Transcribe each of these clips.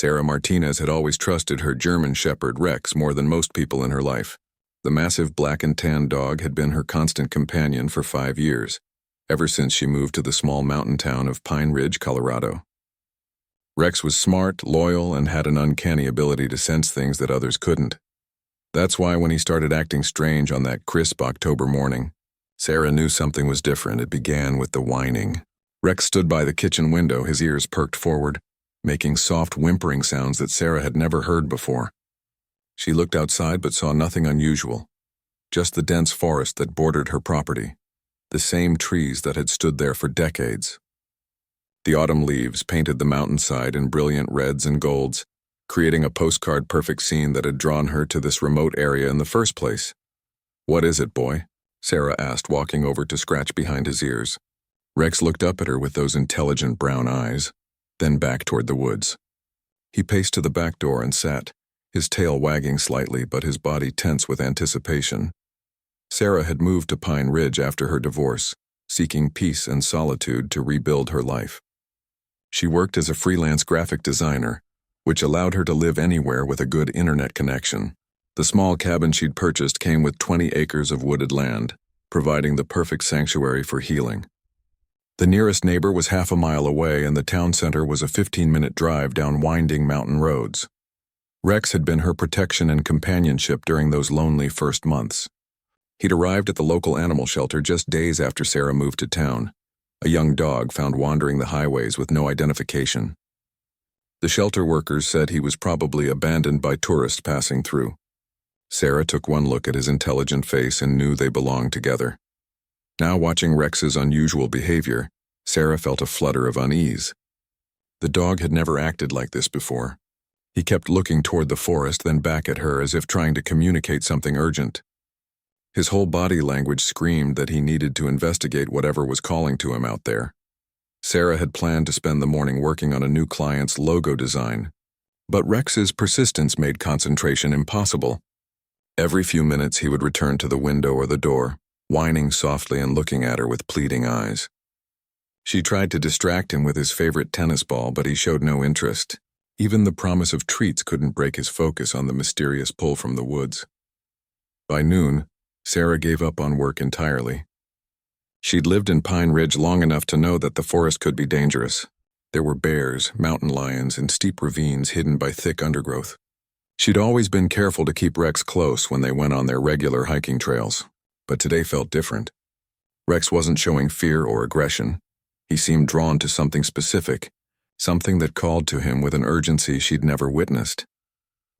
Sarah Martinez had always trusted her German shepherd Rex more than most people in her life. The massive black and tan dog had been her constant companion for 5 years, ever since she moved to the small mountain town of Pine Ridge, Colorado. Rex was smart, loyal, and had an uncanny ability to sense things that others couldn't. That's why when he started acting strange on that crisp October morning, Sarah knew something was different. It began with the whining. Rex stood by the kitchen window, his ears perked forward, making soft whimpering sounds that Sarah had never heard before. She looked outside but saw nothing unusual, just the dense forest that bordered her property, the same trees that had stood there for decades. The autumn leaves painted the mountainside in brilliant reds and golds, creating a postcard-perfect scene that had drawn her to this remote area in the first place. "What is it, boy?" Sarah asked, walking over to scratch behind his ears. Rex looked up at her with those intelligent brown eyes, then back toward the woods. He paced to the back door and sat, his tail wagging slightly but his body tense with anticipation. Sarah had moved to Pine Ridge after her divorce, seeking peace and solitude to rebuild her life. She worked as a freelance graphic designer, which allowed her to live anywhere with a good internet connection. The small cabin she'd purchased came with 20 acres of wooded land, providing the perfect sanctuary for healing. The nearest neighbor was half a mile away, and the town center was a 15-minute drive down winding mountain roads. Rex had been her protection and companionship during those lonely first months. He'd arrived at the local animal shelter just days after Sarah moved to town, a young dog found wandering the highways with no identification. The shelter workers said he was probably abandoned by tourists passing through. Sarah took one look at his intelligent face and knew they belonged together. Now, watching Rex's unusual behavior, Sarah felt a flutter of unease. The dog had never acted like this before. He kept looking toward the forest, then back at her as if trying to communicate something urgent. His whole body language screamed that he needed to investigate whatever was calling to him out there. Sarah had planned to spend the morning working on a new client's logo design, but Rex's persistence made concentration impossible. Every few minutes he would return to the window or the door, whining softly and looking at her with pleading eyes. She tried to distract him with his favorite tennis ball, but he showed no interest. Even the promise of treats couldn't break his focus on the mysterious pull from the woods. By noon, Sarah gave up on work entirely. She'd lived in Pine Ridge long enough to know that the forest could be dangerous. There were bears, mountain lions, and steep ravines hidden by thick undergrowth. She'd always been careful to keep Rex close when they went on their regular hiking trails, but today felt different. Rex wasn't showing fear or aggression. He seemed drawn to something specific, something that called to him with an urgency she'd never witnessed.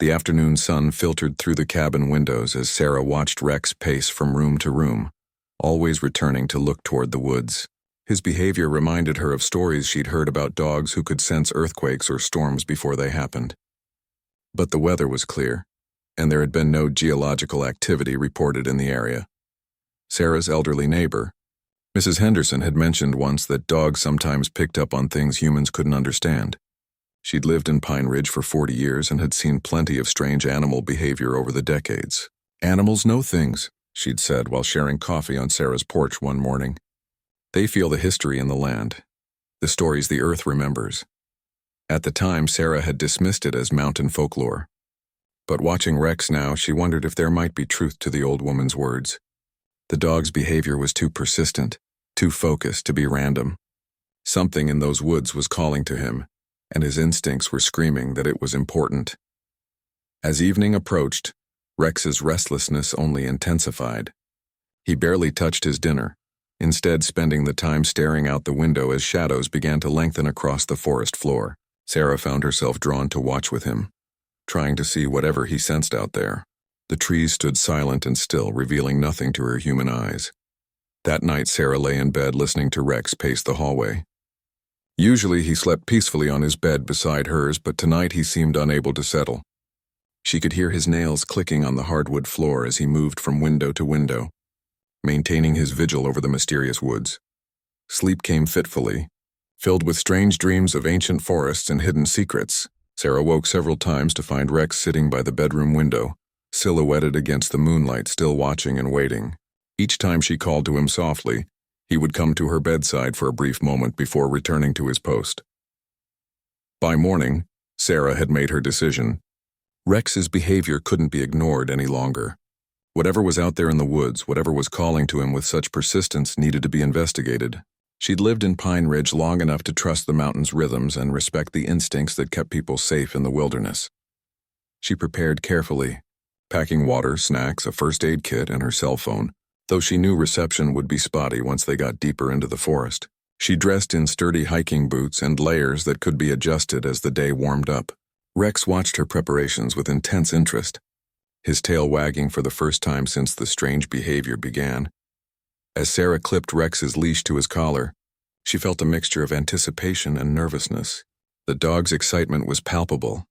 The afternoon sun filtered through the cabin windows as Sarah watched Rex pace from room to room, always returning to look toward the woods. His behavior reminded her of stories she'd heard about dogs who could sense earthquakes or storms before they happened. But the weather was clear, and there had been no geological activity reported in the area. Sarah's elderly neighbor, Mrs. Henderson, had mentioned once that dogs sometimes picked up on things humans couldn't understand. She'd lived in Pine Ridge for 40 years and had seen plenty of strange animal behavior over the decades. "Animals know things," she'd said while sharing coffee on Sarah's porch one morning. "They feel the history in the land, the stories the earth remembers." At the time, Sarah had dismissed it as mountain folklore. But watching Rex now, she wondered if there might be truth to the old woman's words. The dog's behavior was too persistent, too focused to be random. Something in those woods was calling to him, and his instincts were screaming that it was important. As evening approached, Rex's restlessness only intensified. He barely touched his dinner, instead spending the time staring out the window as shadows began to lengthen across the forest floor. Sarah found herself drawn to watch with him, trying to see whatever he sensed out there. The trees stood silent and still, revealing nothing to her human eyes. That night, Sarah lay in bed listening to Rex pace the hallway. Usually he slept peacefully on his bed beside hers, but tonight he seemed unable to settle. She could hear his nails clicking on the hardwood floor as he moved from window to window, maintaining his vigil over the mysterious woods. Sleep came fitfully, filled with strange dreams of ancient forests and hidden secrets. Sarah woke several times to find Rex sitting by the bedroom window, silhouetted against the moonlight, still watching and waiting. Each time she called to him softly, he would come to her bedside for a brief moment before returning to his post. By morning, Sarah had made her decision. Rex's behavior couldn't be ignored any longer. Whatever was out there in the woods, whatever was calling to him with such persistence, needed to be investigated. She'd lived in Pine Ridge long enough to trust the mountain's rhythms and respect the instincts that kept people safe in the wilderness. She prepared carefully, packing water, snacks, a first aid kit, and her cell phone, though she knew reception would be spotty once they got deeper into the forest. She dressed in sturdy hiking boots and layers that could be adjusted as the day warmed up. Rex watched her preparations with intense interest, his tail wagging for the first time since the strange behavior began. As Sarah clipped Rex's leash to his collar, she felt a mixture of anticipation and nervousness. The dog's excitement was palpable.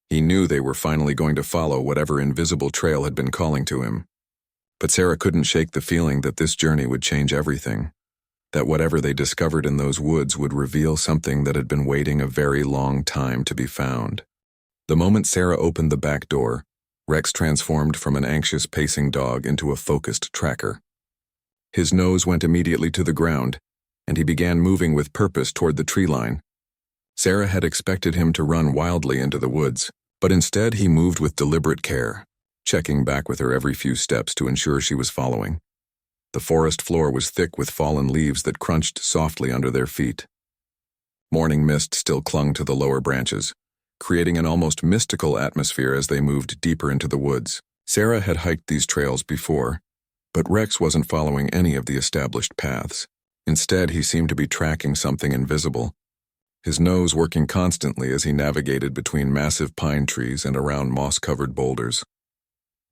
He knew they were finally going to follow whatever invisible trail had been calling to him. But Sarah couldn't shake the feeling that this journey would change everything, that whatever they discovered in those woods would reveal something that had been waiting a very long time to be found. The moment Sarah opened the back door, Rex transformed from an anxious pacing dog into a focused tracker. His nose went immediately to the ground, and he began moving with purpose toward the tree line. Sarah had expected him to run wildly into the woods, but instead he moved with deliberate care, checking back with her every few steps to ensure she was following. The forest floor was thick with fallen leaves that crunched softly under their feet. Morning mist still clung to the lower branches, creating an almost mystical atmosphere as they moved deeper into the woods. Sarah had hiked these trails before, but Rex wasn't following any of the established paths. Instead, he seemed to be tracking something invisible, his nose working constantly as he navigated between massive pine trees and around moss-covered boulders.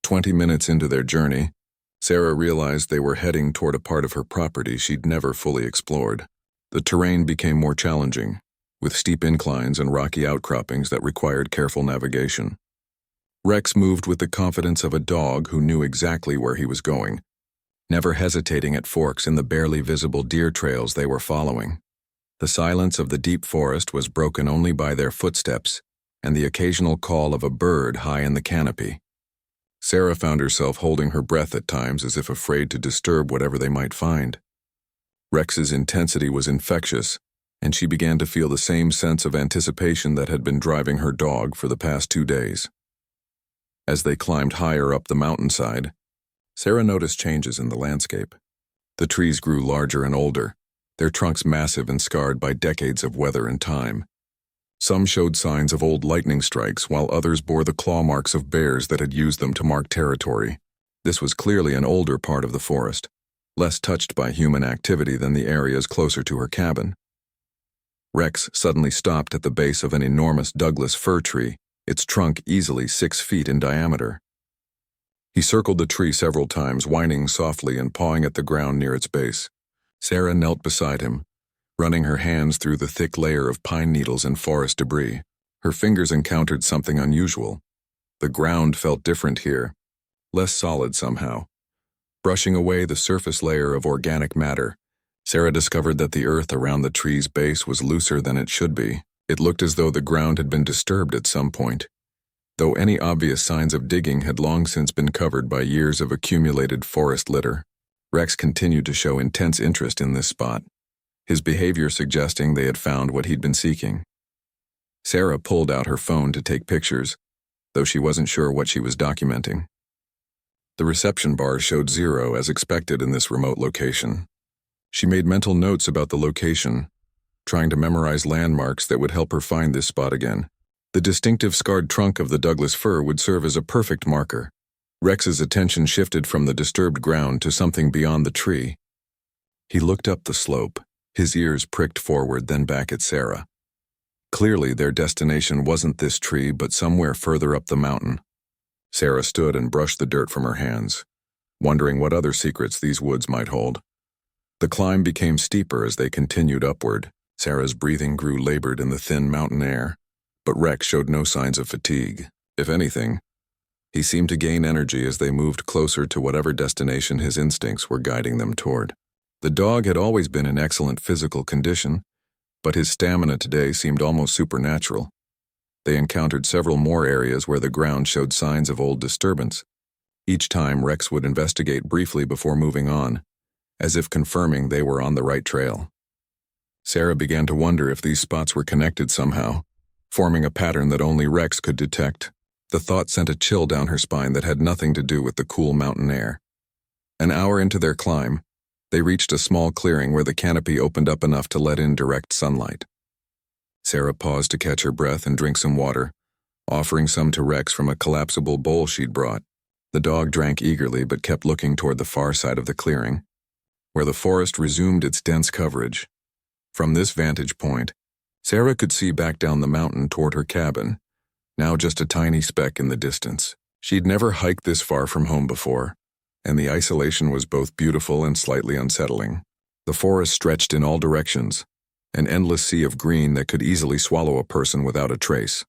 20 minutes into their journey, Sarah realized they were heading toward a part of her property she'd never fully explored. The terrain became more challenging, with steep inclines and rocky outcroppings that required careful navigation. Rex moved with the confidence of a dog who knew exactly where he was going, never hesitating at forks in the barely visible deer trails they were following. The silence of the deep forest was broken only by their footsteps and the occasional call of a bird high in the canopy. Sarah found herself holding her breath at times as if afraid to disturb whatever they might find. Rex's intensity was infectious, and she began to feel the same sense of anticipation that had been driving her dog for the past 2 days. As they climbed higher up the mountainside, Sarah noticed changes in the landscape. The trees grew larger and older, their trunks massive and scarred by decades of weather and time. Some showed signs of old lightning strikes, while others bore the claw marks of bears that had used them to mark territory. This was clearly an older part of the forest, less touched by human activity than the areas closer to her cabin. Rex suddenly stopped at the base of an enormous Douglas fir tree, its trunk easily 6 feet in diameter. He circled the tree several times, whining softly and pawing at the ground near its base. Sarah knelt beside him, running her hands through the thick layer of pine needles and forest debris. Her fingers encountered something unusual. The ground felt different here, less solid somehow. Brushing away the surface layer of organic matter, Sarah discovered that the earth around the tree's base was looser than it should be. It looked as though the ground had been disturbed at some point, though any obvious signs of digging had long since been covered by years of accumulated forest litter. Rex continued to show intense interest in this spot, his behavior suggesting they had found what he'd been seeking. Sarah pulled out her phone to take pictures, though she wasn't sure what she was documenting. The reception bar showed 0 as expected in this remote location. She made mental notes about the location, trying to memorize landmarks that would help her find this spot again. The distinctive scarred trunk of the Douglas fir would serve as a perfect marker. Rex's attention shifted from the disturbed ground to something beyond the tree. He looked up the slope, his ears pricked forward, then back at Sarah. Clearly, their destination wasn't this tree, but somewhere further up the mountain. Sarah stood and brushed the dirt from her hands, wondering what other secrets these woods might hold. The climb became steeper as they continued upward. Sarah's breathing grew labored in the thin mountain air, but Rex showed no signs of fatigue. If anything, he seemed to gain energy as they moved closer to whatever destination his instincts were guiding them toward. The dog had always been in excellent physical condition, but his stamina today seemed almost supernatural. They encountered several more areas where the ground showed signs of old disturbance. Each time, Rex would investigate briefly before moving on, as if confirming they were on the right trail. Sarah began to wonder if these spots were connected somehow, forming a pattern that only Rex could detect. The thought sent a chill down her spine that had nothing to do with the cool mountain air. An hour into their climb, they reached a small clearing where the canopy opened up enough to let in direct sunlight. Sarah paused to catch her breath and drink some water, offering some to Rex from a collapsible bowl she'd brought. The dog drank eagerly but kept looking toward the far side of the clearing, where the forest resumed its dense coverage. From this vantage point, Sarah could see back down the mountain toward her cabin, now just a tiny speck in the distance. She'd never hiked this far from home before, and the isolation was both beautiful and slightly unsettling. The forest stretched in all directions, an endless sea of green that could easily swallow a person without a trace.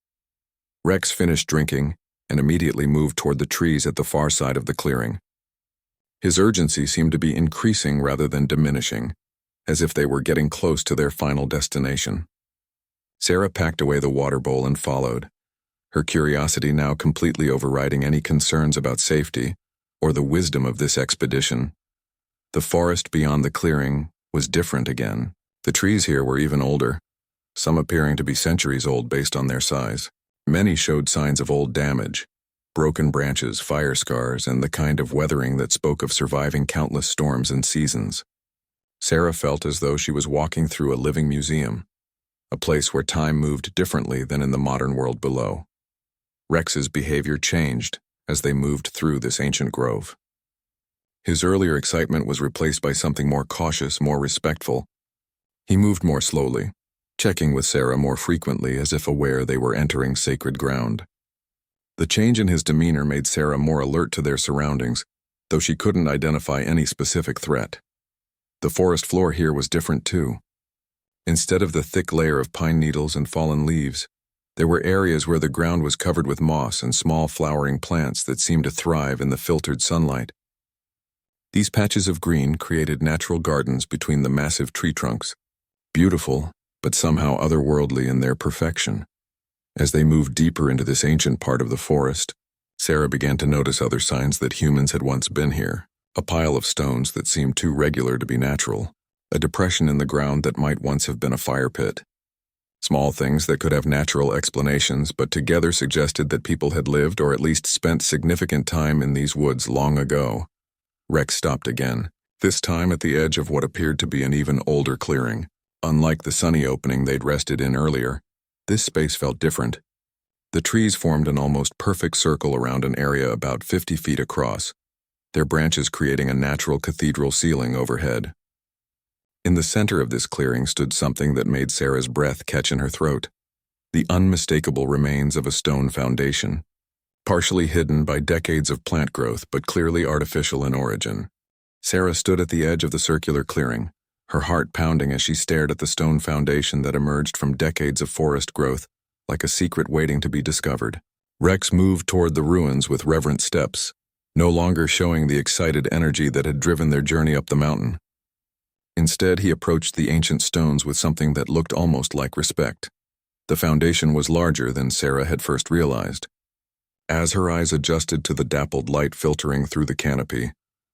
Rex finished drinking and immediately moved toward the trees at the far side of the clearing. His urgency seemed to be increasing rather than diminishing, as if they were getting close to their final destination. Sarah packed away the water bowl and followed, her curiosity now completely overriding any concerns about safety or the wisdom of this expedition. The forest beyond the clearing was different again. The trees here were even older, some appearing to be centuries old based on their size. Many showed signs of old damage, broken branches, fire scars, and the kind of weathering that spoke of surviving countless storms and seasons. Sarah felt as though she was walking through a living museum, a place where time moved differently than in the modern world below. Rex's behavior changed as they moved through this ancient grove. His earlier excitement was replaced by something more cautious, more respectful. He moved more slowly, checking with Sarah more frequently as if aware they were entering sacred ground. The change in his demeanor made Sarah more alert to their surroundings, though she couldn't identify any specific threat. The forest floor here was different too. Instead of the thick layer of pine needles and fallen leaves, there were areas where the ground was covered with moss and small flowering plants that seemed to thrive in the filtered sunlight. These patches of green created natural gardens between the massive tree trunks, beautiful, but somehow otherworldly in their perfection. As they moved deeper into this ancient part of the forest, Sarah began to notice other signs that humans had once been here. A pile of stones that seemed too regular to be natural, a depression in the ground that might once have been a fire pit. Small things that could have natural explanations, but together suggested that people had lived or at least spent significant time in these woods long ago. Rex stopped again, this time at the edge of what appeared to be an even older clearing. Unlike the sunny opening they'd rested in earlier, this space felt different. The trees formed an almost perfect circle around an area about 50 feet across, their branches creating a natural cathedral ceiling overhead. In the center of this clearing stood something that made Sarah's breath catch in her throat, the unmistakable remains of a stone foundation, partially hidden by decades of plant growth but clearly artificial in origin. Sarah stood at the edge of the circular clearing, her heart pounding as she stared at the stone foundation that emerged from decades of forest growth, like a secret waiting to be discovered. Rex moved toward the ruins with reverent steps, no longer showing the excited energy that had driven their journey up the mountain. Instead, he approached the ancient stones with something that looked almost like respect. The foundation was larger than Sarah had first realized. As her eyes adjusted to the dappled light filtering through the canopy,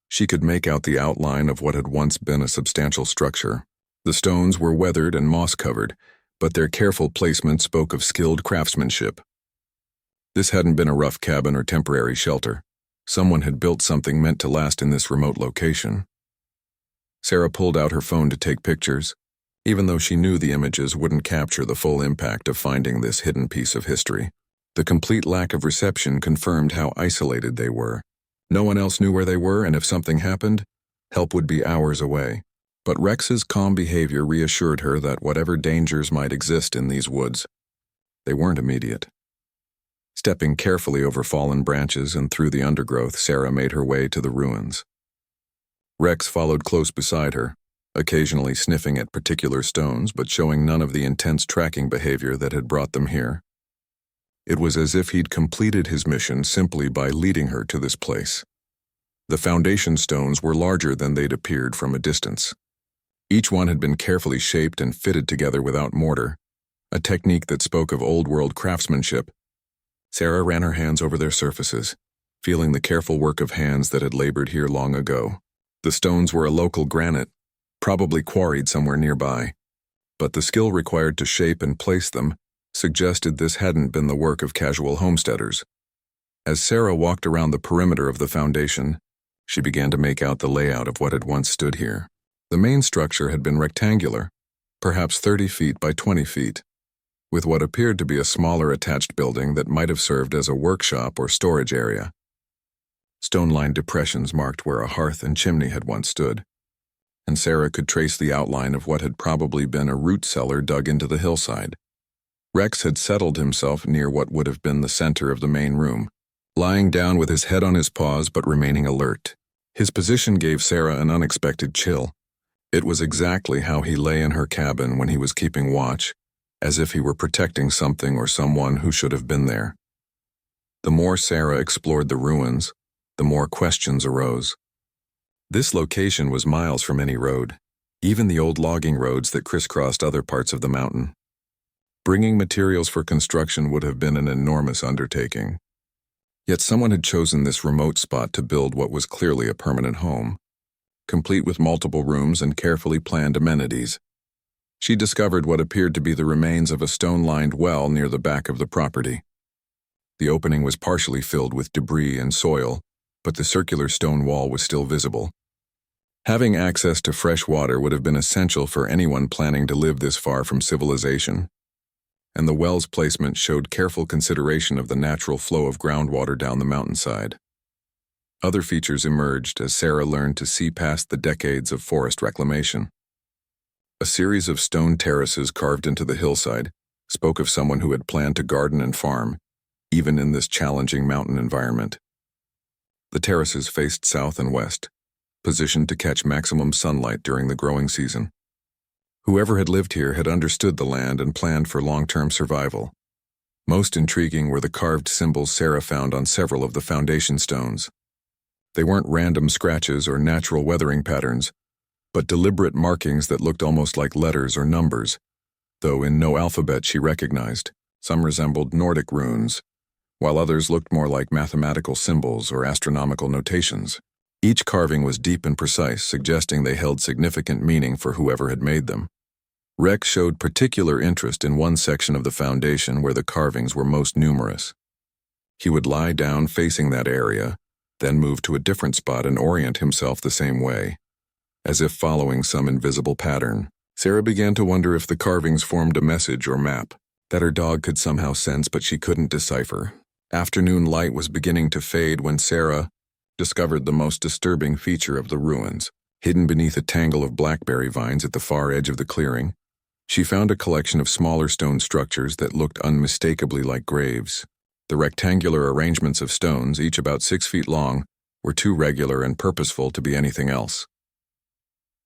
she could make out the outline of what had once been a substantial structure. The stones were weathered and moss-covered, but their careful placement spoke of skilled craftsmanship. This hadn't been a rough cabin or temporary shelter. Someone had built something meant to last in this remote location. Sarah pulled out her phone to take pictures, even though she knew the images wouldn't capture the full impact of finding this hidden piece of history. The complete lack of reception confirmed how isolated they were. No one else knew where they were, and if something happened, help would be hours away. But Rex's calm behavior reassured her that whatever dangers might exist in these woods, they weren't immediate. Stepping carefully over fallen branches and through the undergrowth, Sarah made her way to the ruins. Rex followed close beside her, occasionally sniffing at particular stones but showing none of the intense tracking behavior that had brought them here. It was as if he'd completed his mission simply by leading her to this place. The foundation stones were larger than they'd appeared from a distance. Each one had been carefully shaped and fitted together without mortar, a technique that spoke of old-world craftsmanship. Sarah ran her hands over their surfaces, feeling the careful work of hands that had labored here long ago. The stones were a local granite, probably quarried somewhere nearby, but the skill required to shape and place them suggested this hadn't been the work of casual homesteaders. As Sarah walked around the perimeter of the foundation, she began to make out the layout of what had once stood here. The main structure had been rectangular, perhaps 30 feet by 20 feet, with what appeared to be a smaller attached building that might have served as a workshop or storage area. Stone-lined depressions marked where a hearth and chimney had once stood, and Sarah could trace the outline of what had probably been a root cellar dug into the hillside. Rex had settled himself near what would have been the center of the main room, lying down with his head on his paws but remaining alert. His position gave Sarah an unexpected chill. It was exactly how he lay in her cabin when he was keeping watch, as if he were protecting something or someone who should have been there. The more Sarah explored the ruins, the more questions arose. This location was miles from any road, even the old logging roads that crisscrossed other parts of the mountain. Bringing materials for construction would have been an enormous undertaking. Yet someone had chosen this remote spot to build what was clearly a permanent home, complete with multiple rooms and carefully planned amenities. She discovered what appeared to be the remains of a stone-lined well near the back of the property. The opening was partially filled with debris and soil, but the circular stone wall was still visible. Having access to fresh water would have been essential for anyone planning to live this far from civilization, and the well's placement showed careful consideration of the natural flow of groundwater down the mountainside. Other features emerged as Sarah learned to see past the decades of forest reclamation. A series of stone terraces carved into the hillside spoke of someone who had planned to garden and farm, even in this challenging mountain environment. The terraces faced south and west, positioned to catch maximum sunlight during the growing season. Whoever had lived here had understood the land and planned for long-term survival. Most intriguing were the carved symbols Sarah found on several of the foundation stones. They weren't random scratches or natural weathering patterns, but deliberate markings that looked almost like letters or numbers, though in no alphabet she recognized. Some resembled Nordic runes, while others looked more like mathematical symbols or astronomical notations. Each carving was deep and precise, suggesting they held significant meaning for whoever had made them. Rex showed particular interest in one section of the foundation where the carvings were most numerous. He would lie down facing that area, then move to a different spot and orient himself the same way, as if following some invisible pattern. Sarah began to wonder if the carvings formed a message or map that her dog could somehow sense but she couldn't decipher. Afternoon light was beginning to fade when Sarah discovered the most disturbing feature of the ruins. Hidden beneath a tangle of blackberry vines at the far edge of the clearing, she found a collection of smaller stone structures that looked unmistakably like graves. The rectangular arrangements of stones, each about 6 feet long, were too regular and purposeful to be anything else.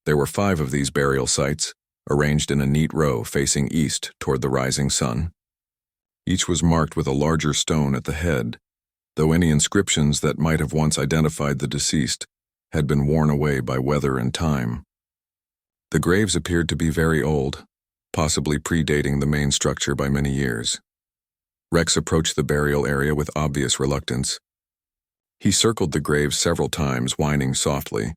There were 5 of these burial sites, arranged in a neat row facing east toward the rising sun. Each was marked with a larger stone at the head, though any inscriptions that might have once identified the deceased had been worn away by weather and time. The graves appeared to be very old, possibly predating the main structure by many years. Rex approached the burial area with obvious reluctance. He circled the graves several times, whining softly,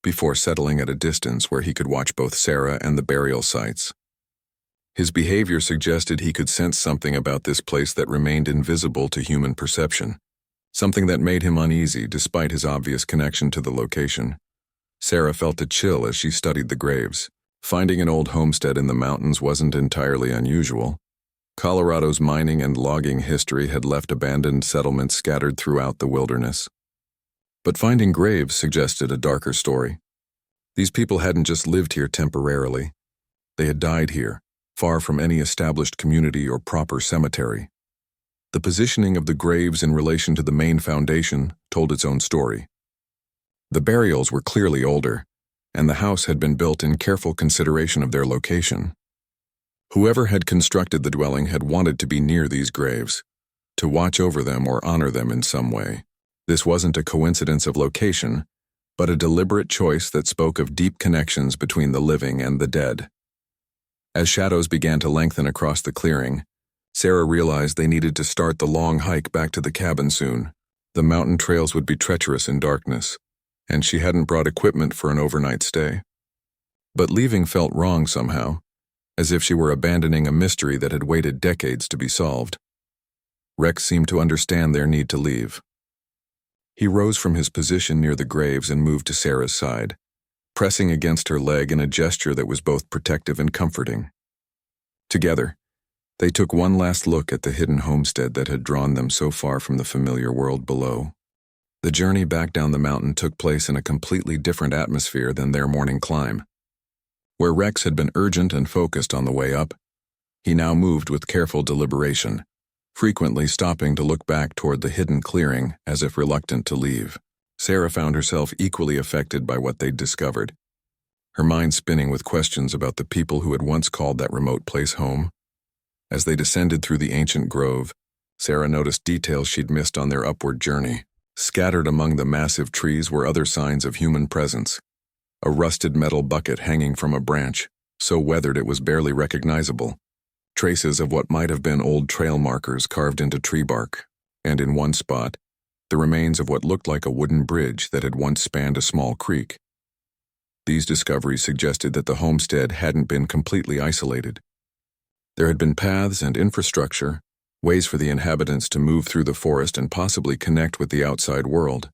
before settling at a distance where he could watch both Sarah and the burial sites. His behavior suggested he could sense something about this place that remained invisible to human perception, something that made him uneasy despite his obvious connection to the location. Sarah felt a chill as she studied the graves. Finding an old homestead in the mountains wasn't entirely unusual. Colorado's mining and logging history had left abandoned settlements scattered throughout the wilderness. But finding graves suggested a darker story. These people hadn't just lived here temporarily. They had died here, far from any established community or proper cemetery. The positioning of the graves in relation to the main foundation told its own story. The burials were clearly older, and the house had been built in careful consideration of their location. Whoever had constructed the dwelling had wanted to be near these graves, to watch over them or honor them in some way. This wasn't a coincidence of location, but a deliberate choice that spoke of deep connections between the living and the dead. As shadows began to lengthen across the clearing, Sarah realized they needed to start the long hike back to the cabin soon. The mountain trails would be treacherous in darkness, and she hadn't brought equipment for an overnight stay. But leaving felt wrong somehow. as if she were abandoning a mystery that had waited decades to be solved. Rex seemed to understand their need to leave. He rose from his position near the graves and moved to Sarah's side, pressing against her leg in a gesture that was both protective and comforting. Together, they took one last look at the hidden homestead that had drawn them so far from the familiar world below. The journey back down the mountain took place in a completely different atmosphere than their morning climb. Where Rex had been urgent and focused on the way up, he now moved with careful deliberation, frequently stopping to look back toward the hidden clearing as if reluctant to leave. Sarah found herself equally affected by what they'd discovered, her mind spinning with questions about the people who had once called that remote place home. As they descended through the ancient grove, Sarah noticed details she'd missed on their upward journey. Scattered among the massive trees were other signs of human presence. A rusted metal bucket hanging from a branch, so weathered it was barely recognizable. Traces of what might have been old trail markers carved into tree bark, and in one spot, the remains of what looked like a wooden bridge that had once spanned a small creek. These discoveries suggested that the homestead hadn't been completely isolated. There had been paths and infrastructure, ways for the inhabitants to move through the forest and possibly connect with the outside world.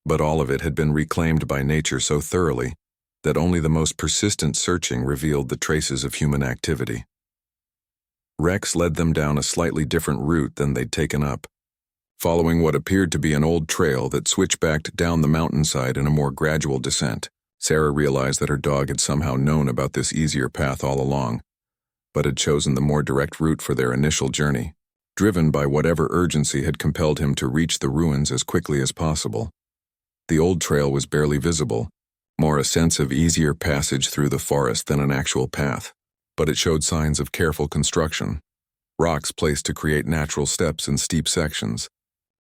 But all of it had been reclaimed by nature so thoroughly that only the most persistent searching revealed the traces of human activity. Rex led them down a slightly different route than they'd taken up, following what appeared to be an old trail that switchbacked down the mountainside in a more gradual descent. Sarah realized that her dog had somehow known about this easier path all along, but had chosen the more direct route for their initial journey, driven by whatever urgency had compelled him to reach the ruins as quickly as possible. The old trail was barely visible, more a sense of easier passage through the forest than an actual path, but it showed signs of careful construction. Rocks placed to create natural steps in steep sections,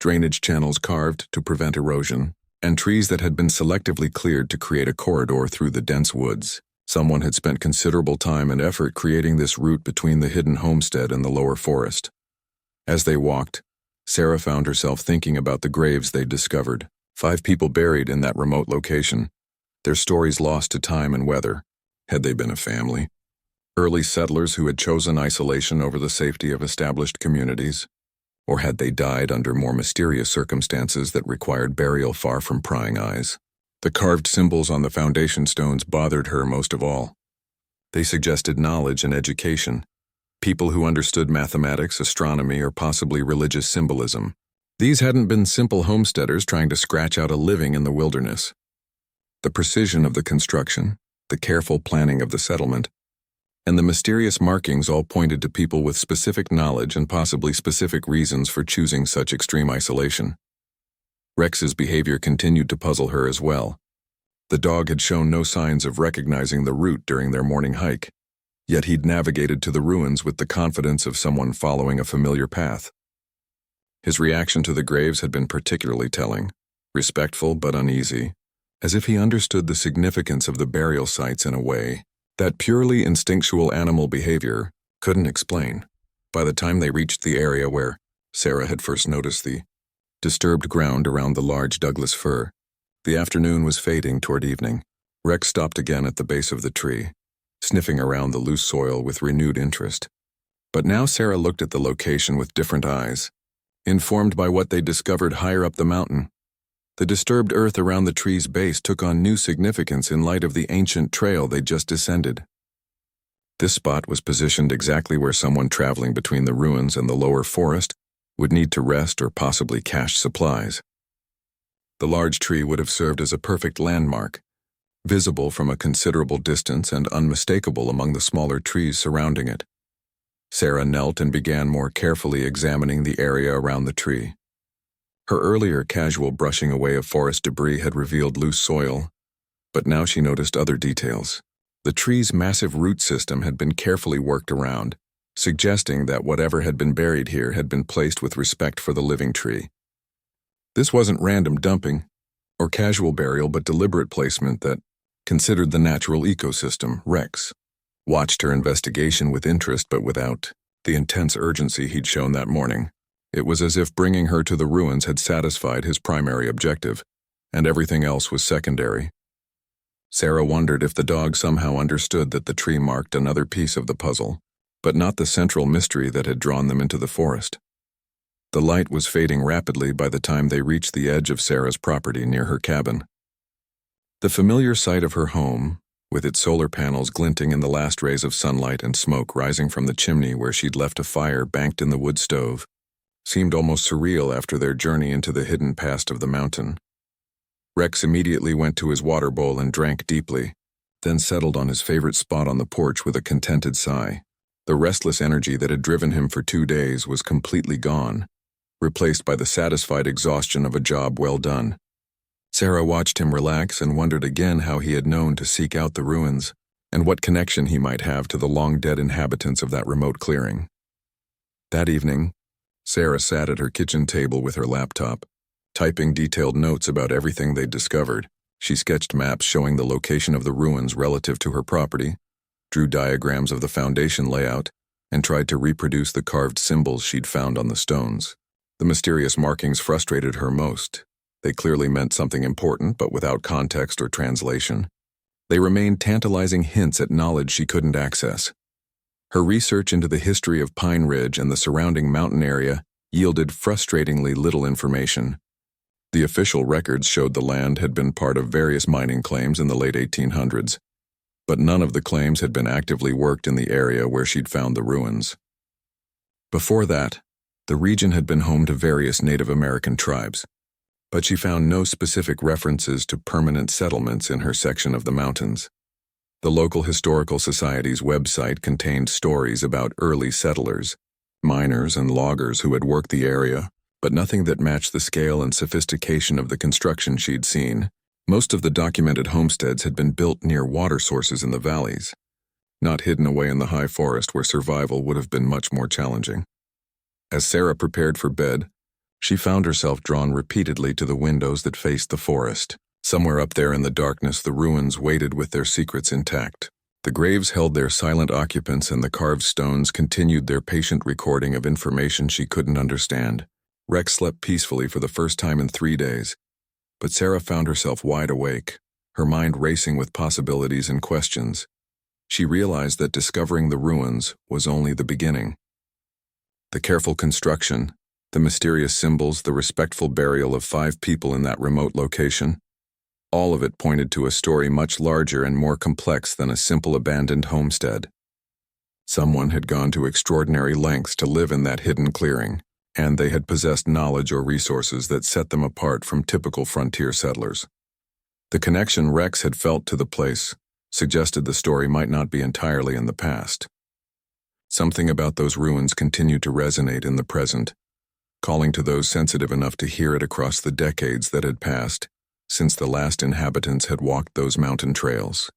drainage channels carved to prevent erosion, and trees that had been selectively cleared to create a corridor through the dense woods. Someone had spent considerable time and effort creating this route between the hidden homestead and the lower forest. As they walked, Sarah found herself thinking about the graves they'd discovered. 5 people buried in that remote location, their stories lost to time and weather. Had they been a family? Early settlers who had chosen isolation over the safety of established communities? Or had they died under more mysterious circumstances that required burial far from prying eyes? The carved symbols on the foundation stones bothered her most of all. They suggested knowledge and education, people who understood mathematics, astronomy, or possibly religious symbolism. These hadn't been simple homesteaders trying to scratch out a living in the wilderness. The precision of the construction, the careful planning of the settlement, and the mysterious markings all pointed to people with specific knowledge and possibly specific reasons for choosing such extreme isolation. Rex's behavior continued to puzzle her as well. The dog had shown no signs of recognizing the route during their morning hike, yet he'd navigated to the ruins with the confidence of someone following a familiar path. His reaction to the graves had been particularly telling, respectful but uneasy, as if he understood the significance of the burial sites in a way that purely instinctual animal behavior couldn't explain. By the time they reached the area where Sarah had first noticed the disturbed ground around the large Douglas fir, the afternoon was fading toward evening. Rex stopped again at the base of the tree, sniffing around the loose soil with renewed interest. But now Sarah looked at the location with different eyes, informed by what they discovered higher up the mountain. The disturbed earth around the tree's base took on new significance in light of the ancient trail they'd just descended. This spot was positioned exactly where someone traveling between the ruins and the lower forest would need to rest or possibly cache supplies. The large tree would have served as a perfect landmark, visible from a considerable distance and unmistakable among the smaller trees surrounding it. Sarah knelt and began more carefully examining the area around the tree. Her earlier casual brushing away of forest debris had revealed loose soil, but now she noticed other details. The tree's massive root system had been carefully worked around, suggesting that whatever had been buried here had been placed with respect for the living tree. This wasn't random dumping or casual burial, but deliberate placement that considered the natural ecosystem. Rex watched her investigation with interest but without the intense urgency he'd shown that morning. It was as if bringing her to the ruins had satisfied his primary objective, and everything else was secondary. Sarah wondered if the dog somehow understood that the tree marked another piece of the puzzle, but not the central mystery that had drawn them into the forest. The light was fading rapidly by the time they reached the edge of Sarah's property near her cabin. The familiar sight of her home, with its solar panels glinting in the last rays of sunlight and smoke rising from the chimney where she'd left a fire banked in the wood stove, seemed almost surreal after their journey into the hidden past of the mountain. Rex immediately went to his water bowl and drank deeply, then settled on his favorite spot on the porch with a contented sigh. The restless energy that had driven him for 2 days was completely gone, replaced by the satisfied exhaustion of a job well done. Sarah watched him relax and wondered again how he had known to seek out the ruins, and what connection he might have to the long-dead inhabitants of that remote clearing. That evening, Sarah sat at her kitchen table with her laptop, typing detailed notes about everything they'd discovered. She sketched maps showing the location of the ruins relative to her property, drew diagrams of the foundation layout, and tried to reproduce the carved symbols she'd found on the stones. The mysterious markings frustrated her most. They clearly meant something important, but without context or translation. They remained tantalizing hints at knowledge she couldn't access. Her research into the history of Pine Ridge and the surrounding mountain area yielded frustratingly little information. The official records showed the land had been part of various mining claims in the late 1800s, but none of the claims had been actively worked in the area where she'd found the ruins. Before that, the region had been home to various Native American tribes, but she found no specific references to permanent settlements in her section of the mountains. The local historical society's website contained stories about early settlers, miners and loggers who had worked the area, but nothing that matched the scale and sophistication of the construction she'd seen. Most of the documented homesteads had been built near water sources in the valleys, not hidden away in the high forest where survival would have been much more challenging. As Sarah prepared for bed, she found herself drawn repeatedly to the windows that faced the forest. Somewhere up there in the darkness, the ruins waited with their secrets intact. The graves held their silent occupants, and the carved stones continued their patient recording of information she couldn't understand. Rex slept peacefully for the first time in 3 days, but Sarah found herself wide awake, her mind racing with possibilities and questions. She realized that discovering the ruins was only the beginning. The careful construction, the mysterious symbols, the respectful burial of 5 people in that remote location, all of it pointed to a story much larger and more complex than a simple abandoned homestead. Someone had gone to extraordinary lengths to live in that hidden clearing, and they had possessed knowledge or resources that set them apart from typical frontier settlers. The connection Rex had felt to the place suggested the story might not be entirely in the past. Something about those ruins continued to resonate in the present, calling to those sensitive enough to hear it across the decades that had passed since the last inhabitants had walked those mountain trails.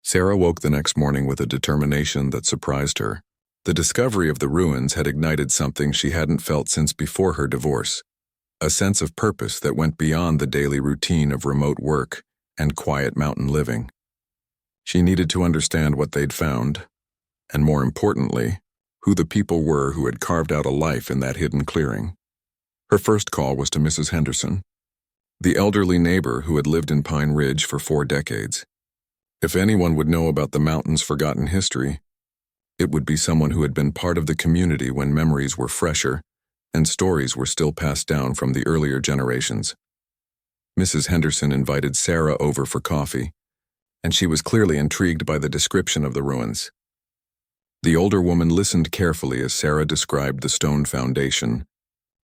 Sarah woke the next morning with a determination that surprised her. The discovery of the ruins had ignited something she hadn't felt since before her divorce, a sense of purpose that went beyond the daily routine of remote work and quiet mountain living. She needed to understand what they'd found, and more importantly, who the people were who had carved out a life in that hidden clearing. Her first call was to Mrs. Henderson, the elderly neighbor who had lived in Pine Ridge for 4 decades. If anyone would know about the mountain's forgotten history, it would be someone who had been part of the community when memories were fresher and stories were still passed down from the earlier generations. Mrs. Henderson invited Sarah over for coffee, and she was clearly intrigued by the description of the ruins. The older woman listened carefully as Sarah described the stone foundation,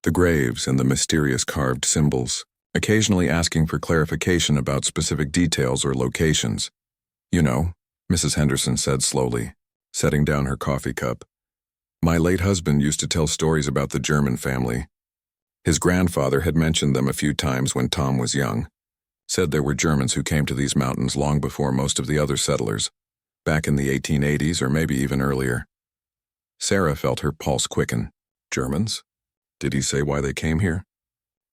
the graves, and the mysterious carved symbols, occasionally asking for clarification about specific details or locations. "You know," Mrs. Henderson said slowly, setting down her coffee cup, "my late husband used to tell stories about the German family. His grandfather had mentioned them a few times when Tom was young. Said there were Germans who came to these mountains long before most of the other settlers, back in the 1880s or maybe even earlier." Sarah felt her pulse quicken. Germans? Did he say why they came here?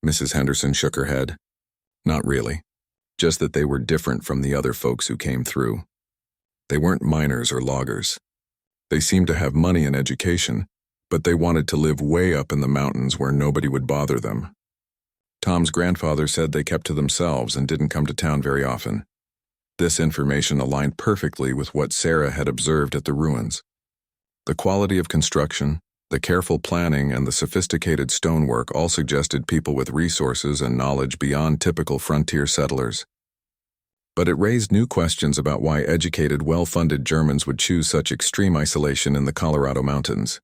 Mrs. Henderson shook her head. Not really. Just that they were different from the other folks who came through. They weren't miners or loggers. They seemed to have money and education, but they wanted to live way up in the mountains where nobody would bother them. Tom's grandfather said they kept to themselves and didn't come to town very often. This information aligned perfectly with what Sarah had observed at the ruins. The quality of construction, the careful planning, and the sophisticated stonework all suggested people with resources and knowledge beyond typical frontier settlers. But it raised new questions about why educated, well-funded Germans would choose such extreme isolation in the Colorado mountains.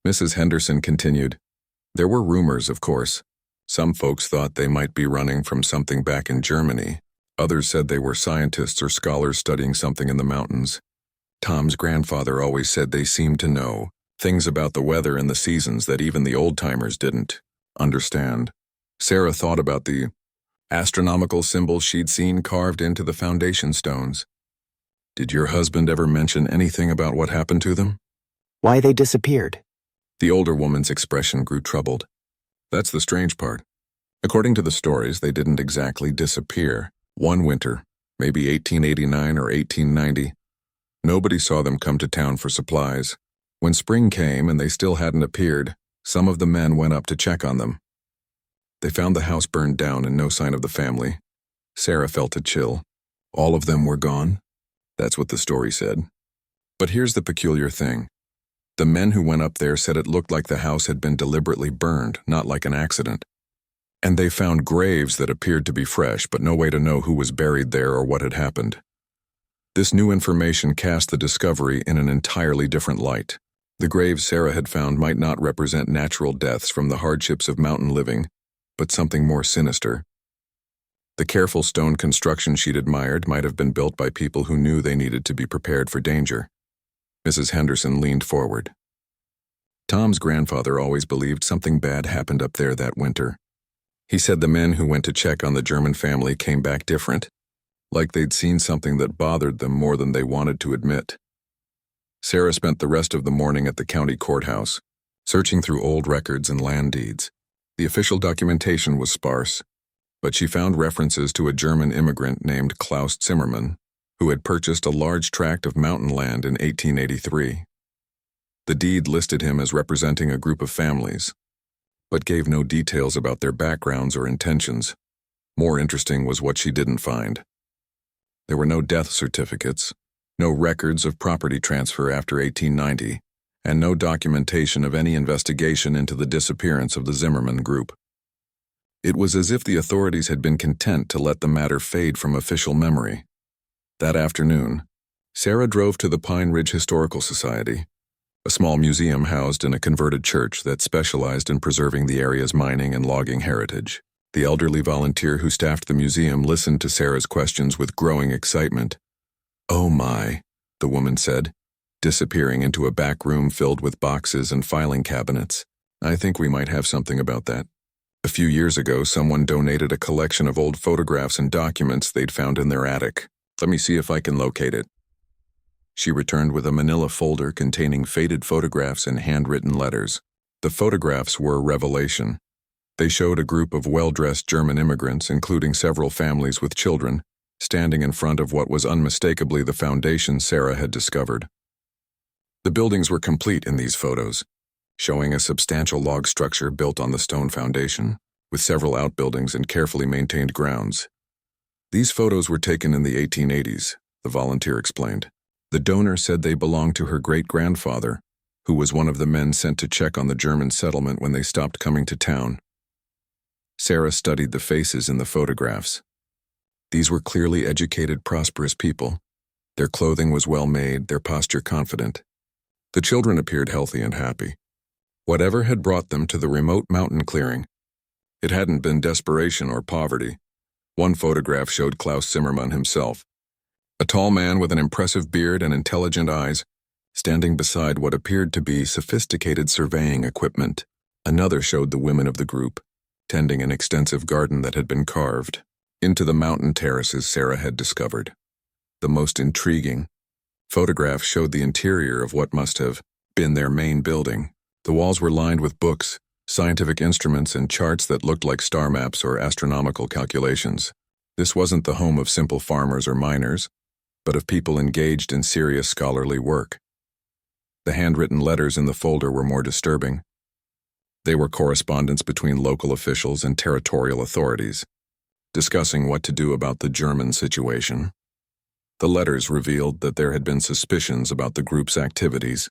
Mrs. Henderson continued, "There were rumors, of course. Some folks thought they might be running from something back in Germany. Others said they were scientists or scholars studying something in the mountains. Tom's grandfather always said they seemed to know things about the weather and the seasons that even the old-timers didn't understand." Sarah thought about the astronomical symbols she'd seen carved into the foundation stones. "Did your husband ever mention anything about what happened to them?" Why they disappeared. The older woman's expression grew troubled. "That's the strange part. According to the stories, they didn't exactly disappear. One winter, maybe 1889 or 1890, nobody saw them come to town for supplies. When spring came and they still hadn't appeared, some of the men went up to check on them. They found the house burned down and no sign of the family." Sarah felt a chill. All of them were gone? That's what the story said. But here's the peculiar thing. The men who went up there said it looked like the house had been deliberately burned, not like an accident. And they found graves that appeared to be fresh, but no way to know who was buried there or what had happened. This new information cast the discovery in an entirely different light. The graves Sarah had found might not represent natural deaths from the hardships of mountain living, but something more sinister. The careful stone construction she'd admired might have been built by people who knew they needed to be prepared for danger. Mrs. Henderson leaned forward. "Tom's grandfather always believed something bad happened up there that winter. He said the men who went to check on the German family came back different, like they'd seen something that bothered them more than they wanted to admit." Sarah spent the rest of the morning at the county courthouse, searching through old records and land deeds. The official documentation was sparse, but she found references to a German immigrant named Klaus Zimmermann, who had purchased a large tract of mountain land in 1883. The deed listed him as representing a group of families, but gave no details about their backgrounds or intentions. More interesting was what she didn't find. There were no death certificates, no records of property transfer after 1890, and no documentation of any investigation into the disappearance of the Zimmermann group. It was as if the authorities had been content to let the matter fade from official memory. That afternoon, Sarah drove to the Pine Ridge Historical Society, a small museum housed in a converted church that specialized in preserving the area's mining and logging heritage. The elderly volunteer who staffed the museum listened to Sarah's questions with growing excitement. "Oh my," the woman said, disappearing into a back room filled with boxes and filing cabinets. "I think we might have something about that. A few years ago, someone donated a collection of old photographs and documents they'd found in their attic. Let me see if I can locate it." She returned with a manila folder containing faded photographs and handwritten letters. The photographs were a revelation. They showed a group of well-dressed German immigrants, including several families with children, standing in front of what was unmistakably the foundation Sarah had discovered. The buildings were complete in these photos, showing a substantial log structure built on the stone foundation, with several outbuildings and carefully maintained grounds. These photos were taken in the 1880s, the volunteer explained. The donor said they belonged to her great-grandfather, who was one of the men sent to check on the German settlement when they stopped coming to town. Sarah studied the faces in the photographs. These were clearly educated, prosperous people. Their clothing was well-made, their posture confident. The children appeared healthy and happy. Whatever had brought them to the remote mountain clearing, it hadn't been desperation or poverty. One photograph showed Klaus Zimmermann himself, a tall man with an impressive beard and intelligent eyes, standing beside what appeared to be sophisticated surveying equipment. Another showed the women of the group, tending an extensive garden that had been carved into the mountain terraces Sarah had discovered. The most intriguing photographs showed the interior of what must have been their main building. The walls were lined with books, scientific instruments, and charts that looked like star maps or astronomical calculations. This wasn't the home of simple farmers or miners, but of people engaged in serious scholarly work. The handwritten letters in the folder were more disturbing. They were correspondence between local officials and territorial authorities, discussing what to do about the German situation. The letters revealed that there had been suspicions about the group's activities,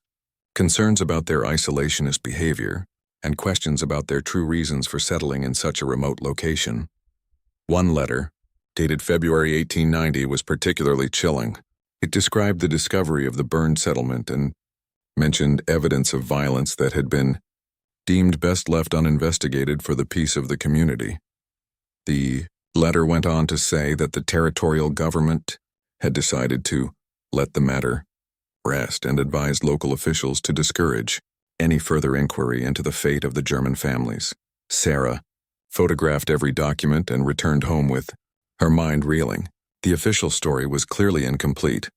concerns about their isolationist behavior, and questions about their true reasons for settling in such a remote location. One letter, dated February 1890, was particularly chilling. It described the discovery of the burned settlement and mentioned evidence of violence that had been deemed best left uninvestigated for the peace of the community. The letter went on to say that the territorial government had decided to let the matter rest and advised local officials to discourage any further inquiry into the fate of the German families. Sarah photographed every document and returned home with her mind reeling. The official story was clearly incomplete,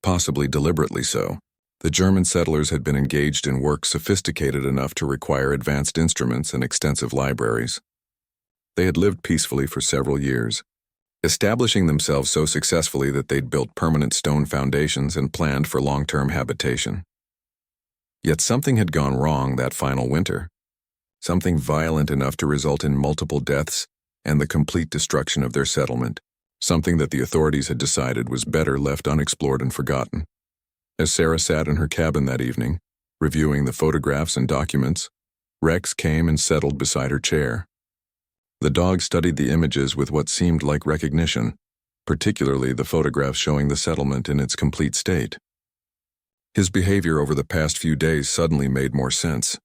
possibly deliberately so. The German settlers had been engaged in work sophisticated enough to require advanced instruments and extensive libraries. They had lived peacefully for several years, establishing themselves so successfully that they'd built permanent stone foundations and planned for long-term habitation. Yet something had gone wrong that final winter, something violent enough to result in multiple deaths and the complete destruction of their settlement, something that the authorities had decided was better left unexplored and forgotten. As Sarah sat in her cabin that evening, reviewing the photographs and documents, Rex came and settled beside her chair. The dog studied the images with what seemed like recognition, particularly the photographs showing the settlement in its complete state. His behavior over the past few days suddenly made more sense.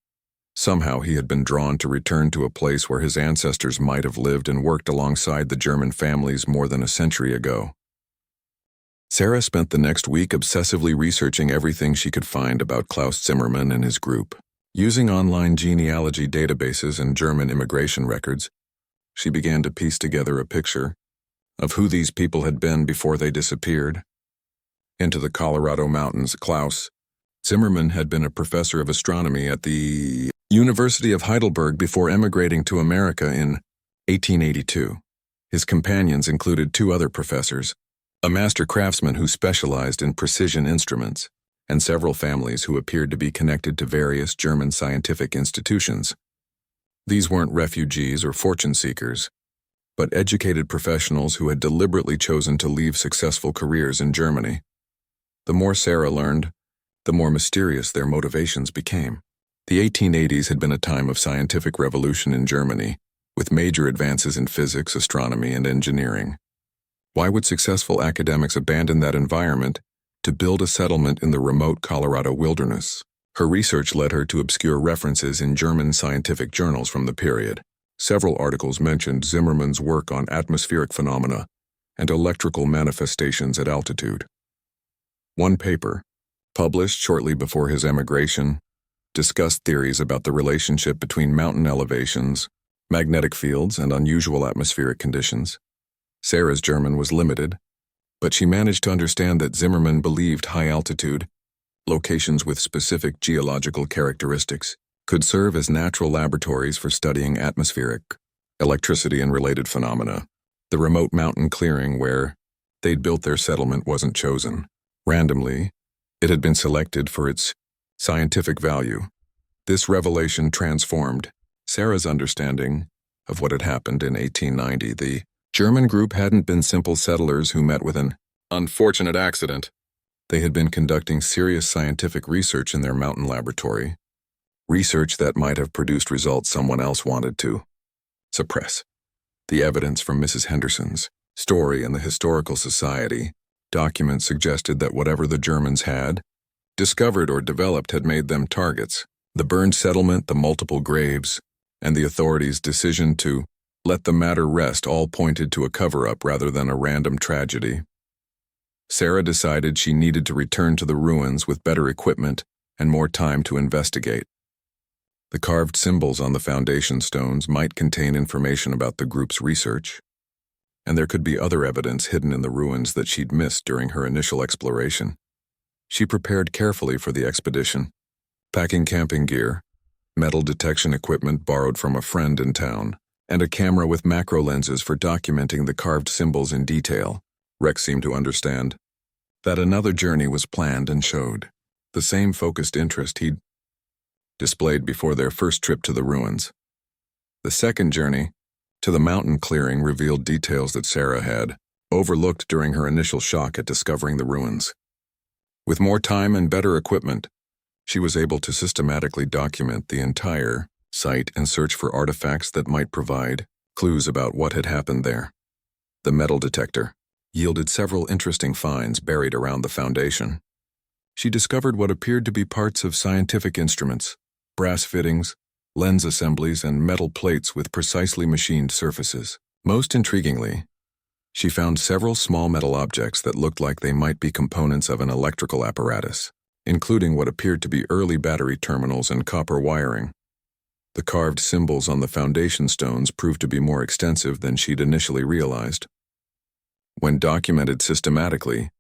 Somehow he had been drawn to return to a place where his ancestors might have lived and worked alongside the German families more than a century ago. Sarah spent the next week obsessively researching everything she could find about Klaus Zimmermann and his group. Using online genealogy databases and German immigration records, she began to piece together a picture of who these people had been before they disappeared. Into the Colorado mountains, Klaus Zimmermann had been a professor of astronomy at the University of Heidelberg before emigrating to America in 1882. His companions included two other professors, a master craftsman who specialized in precision instruments, and several families who appeared to be connected to various German scientific institutions. These weren't refugees or fortune seekers, but educated professionals who had deliberately chosen to leave successful careers in Germany. The more Sarah learned, the more mysterious their motivations became. The 1880s had been a time of scientific revolution in Germany, with major advances in physics, astronomy, and engineering. Why would successful academics abandon that environment to build a settlement in the remote Colorado wilderness? Her research led her to obscure references in German scientific journals from the period. Several articles mentioned Zimmermann's work on atmospheric phenomena and electrical manifestations at altitude. One paper, published shortly before his emigration, discussed theories about the relationship between mountain elevations, magnetic fields, and unusual atmospheric conditions. Sarah's German was limited, but she managed to understand that Zimmermann believed high altitude, locations with specific geological characteristics, could serve as natural laboratories for studying atmospheric, electricity, and related phenomena. The remote mountain clearing where they'd built their settlement wasn't chosen. Randomly, it had been selected for its scientific value. This revelation transformed Sarah's understanding of what had happened in 1890. The German group hadn't been simple settlers who met with an unfortunate accident. They had been conducting serious scientific research in their mountain laboratory, research that might have produced results someone else wanted to suppress. The evidence from Mrs. Henderson's story and the Historical Society documents suggested that whatever the Germans had discovered or developed had made them targets. The burned settlement, the multiple graves, and the authorities' decision to let the matter rest all pointed to a cover-up rather than a random tragedy. Sarah decided she needed to return to the ruins with better equipment and more time to investigate. The carved symbols on the foundation stones might contain information about the group's research, and there could be other evidence hidden in the ruins that she'd missed during her initial exploration. She prepared carefully for the expedition, packing camping gear, metal detection equipment borrowed from a friend in town, and a camera with macro lenses for documenting the carved symbols in detail. Rex seemed to understand that another journey was planned and showed the same focused interest he'd displayed before their first trip to the ruins. The second journey, to the mountain clearing, revealed details that Sarah had overlooked during her initial shock at discovering the ruins. With more time and better equipment, she was able to systematically document the entire site and search for artifacts that might provide clues about what had happened there. The metal detector yielded several interesting finds buried around the foundation. She discovered what appeared to be parts of scientific instruments, brass fittings, lens assemblies, and metal plates with precisely machined surfaces. Most intriguingly, she found several small metal objects that looked like they might be components of an electrical apparatus, including what appeared to be early battery terminals and copper wiring. The carved symbols on the foundation stones proved to be more extensive than she'd initially realized. When documented systematically,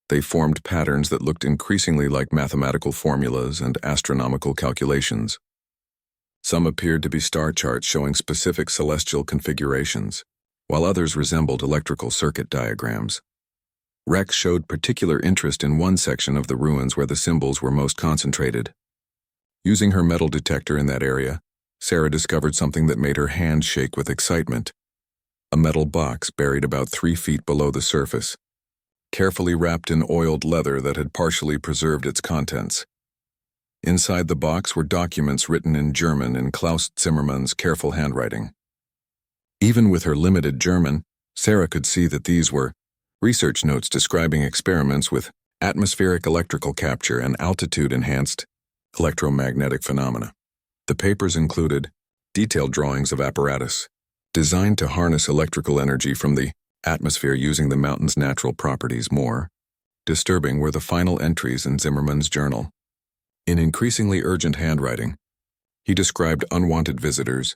they formed patterns that looked increasingly like mathematical formulas and astronomical calculations. Some appeared to be star charts showing specific celestial configurations, while others resembled electrical circuit diagrams. Rex showed particular interest in one section of the ruins where the symbols were most concentrated. Using her metal detector in that area, Sarah discovered something that made her hand shake with excitement. A metal box buried about 3 feet below the surface, carefully wrapped in oiled leather that had partially preserved its contents. Inside the box were documents written in German in Klaus Zimmermann's careful handwriting. Even with her limited German, Sarah could see that these were research notes describing experiments with atmospheric electrical capture and altitude-enhanced electromagnetic phenomena. The papers included detailed drawings of apparatus designed to harness electrical energy from the atmosphere using the mountain's natural properties. More disturbing were the final entries in Zimmermann's journal. In increasingly urgent handwriting, he described unwanted visitors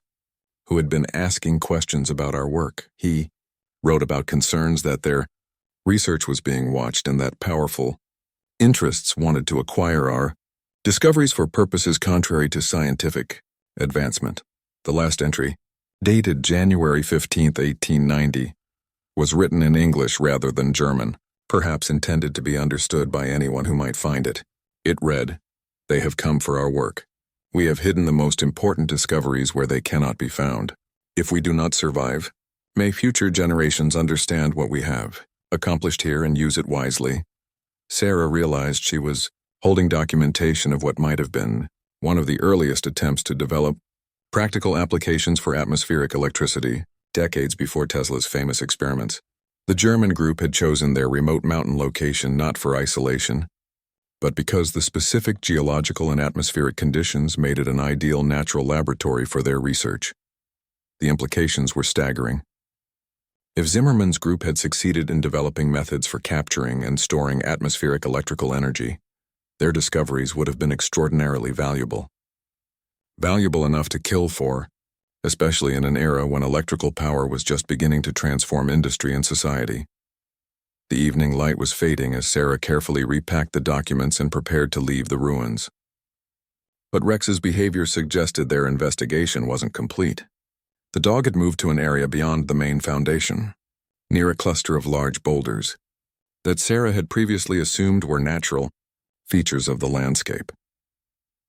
who had been asking questions about our work. He wrote about concerns that their research was being watched and that powerful interests wanted to acquire our discoveries for purposes contrary to scientific advancement. The last entry, dated January 15, 1890, was written in English rather than German, perhaps intended to be understood by anyone who might find it. It read, "They have come for our work. We have hidden the most important discoveries where they cannot be found. If we do not survive, may future generations understand what we have accomplished here and use it wisely." Sarah realized she was holding documentation of what might have been one of the earliest attempts to develop practical applications for atmospheric electricity, decades before Tesla's famous experiments. The German group had chosen their remote mountain location not for isolation, but because the specific geological and atmospheric conditions made it an ideal natural laboratory for their research. The implications were staggering. If Zimmermann's group had succeeded in developing methods for capturing and storing atmospheric electrical energy, their discoveries would have been extraordinarily valuable. Valuable enough to kill for, especially in an era when electrical power was just beginning to transform industry and society. The evening light was fading as Sarah carefully repacked the documents and prepared to leave the ruins. But Rex's behavior suggested their investigation wasn't complete. The dog had moved to an area beyond the main foundation, near a cluster of large boulders, that Sarah had previously assumed were natural features of the landscape.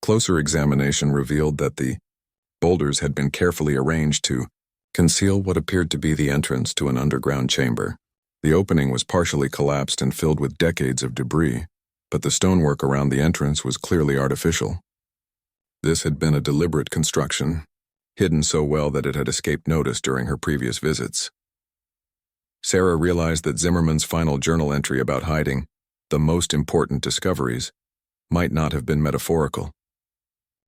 Closer examination revealed that the boulders had been carefully arranged to conceal what appeared to be the entrance to an underground chamber. The opening was partially collapsed and filled with decades of debris, but the stonework around the entrance was clearly artificial. This had been a deliberate construction, hidden so well that it had escaped notice during her previous visits. Sarah realized that Zimmermann's final journal entry about hiding the most important discoveries might not have been metaphorical.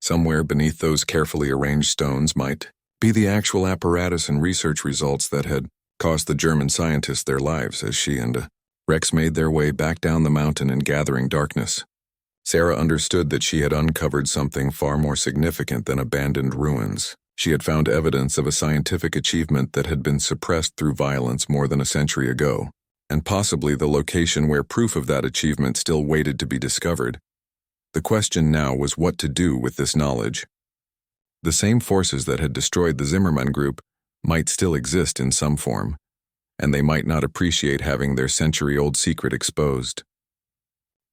Somewhere beneath those carefully arranged stones might be the actual apparatus and research results that had cost the German scientists their lives as she and Rex made their way back down the mountain in gathering darkness. Sarah understood that she had uncovered something far more significant than abandoned ruins. She had found evidence of a scientific achievement that had been suppressed through violence more than a century ago, and possibly the location where proof of that achievement still waited to be discovered. The question now was what to do with this knowledge. The same forces that had destroyed the Zimmermann group might still exist in some form, and they might not appreciate having their century-old secret exposed.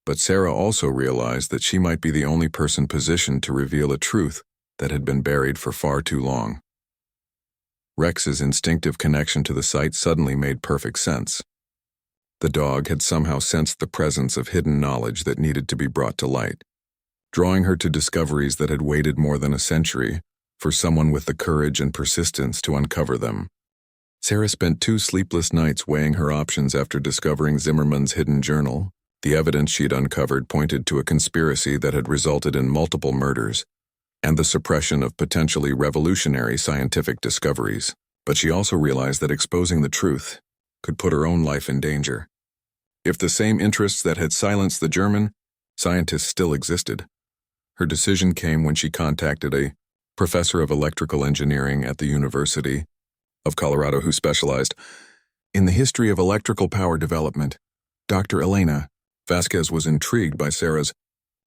But Sarah also realized that she might be the only person positioned to reveal a truth that had been buried for far too long. Rex's instinctive connection to the site suddenly made perfect sense. The dog had somehow sensed the presence of hidden knowledge that needed to be brought to light, drawing her to discoveries that had waited more than a century for someone with the courage and persistence to uncover them. Sarah spent 2 sleepless nights weighing her options after discovering Zimmerman's hidden journal. The evidence she'd uncovered pointed to a conspiracy that had resulted in multiple murders and the suppression of potentially revolutionary scientific discoveries. But she also realized that exposing the truth could put her own life in danger. If the same interests that had silenced the German scientists still existed, her decision came when she contacted a professor of electrical engineering at the University of Colorado who specialized in the history of electrical power development. Dr. Elena Vasquez was intrigued by Sarah's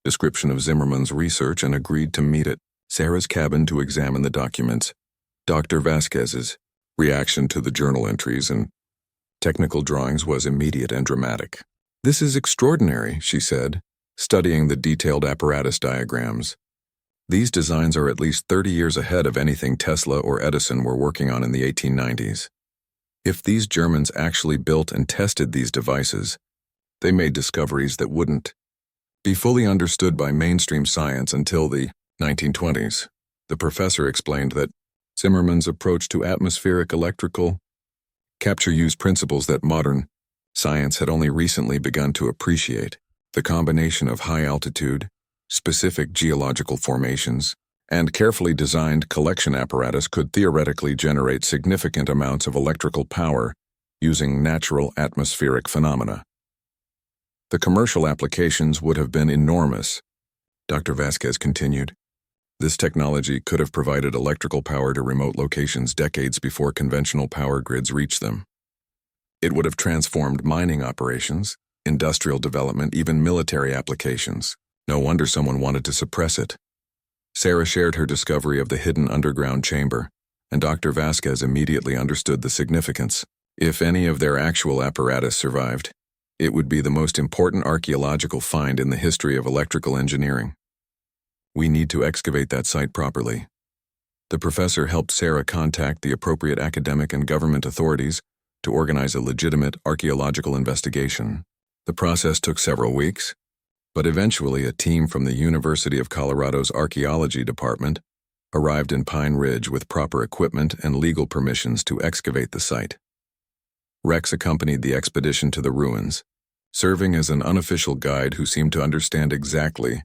description of Zimmerman's research and agreed to meet at Sarah's cabin to examine the documents. Dr. Vasquez's reaction to the journal entries and technical drawings was immediate and dramatic. "This is extraordinary," she said, studying the detailed apparatus diagrams. "These designs are at least 30 years ahead of anything Tesla or Edison were working on in the 1890s. If these Germans actually built and tested these devices, they made discoveries that wouldn't be fully understood by mainstream science until the 1920s. The professor explained that Zimmerman's approach to atmospheric electrical capture used principles that modern science had only recently begun to appreciate. The combination of high-altitude, specific geological formations, and carefully designed collection apparatus could theoretically generate significant amounts of electrical power using natural atmospheric phenomena. The commercial applications would have been enormous," Dr. Vasquez continued. "This technology could have provided electrical power to remote locations decades before conventional power grids reached them. It would have transformed mining operations, industrial development, even military applications. No wonder someone wanted to suppress it." Sarah shared her discovery of the hidden underground chamber, and Dr. Vasquez immediately understood the significance. If any of their actual apparatus survived, it would be the most important archaeological find in the history of electrical engineering. "We need to excavate that site properly." The professor helped Sarah contact the appropriate academic and government authorities to organize a legitimate archaeological investigation. The process took several weeks, but eventually a team from the University of Colorado's archaeology department arrived in Pine Ridge with proper equipment and legal permissions to excavate the site. Rex accompanied the expedition to the ruins, serving as an unofficial guide who seemed to understand exactly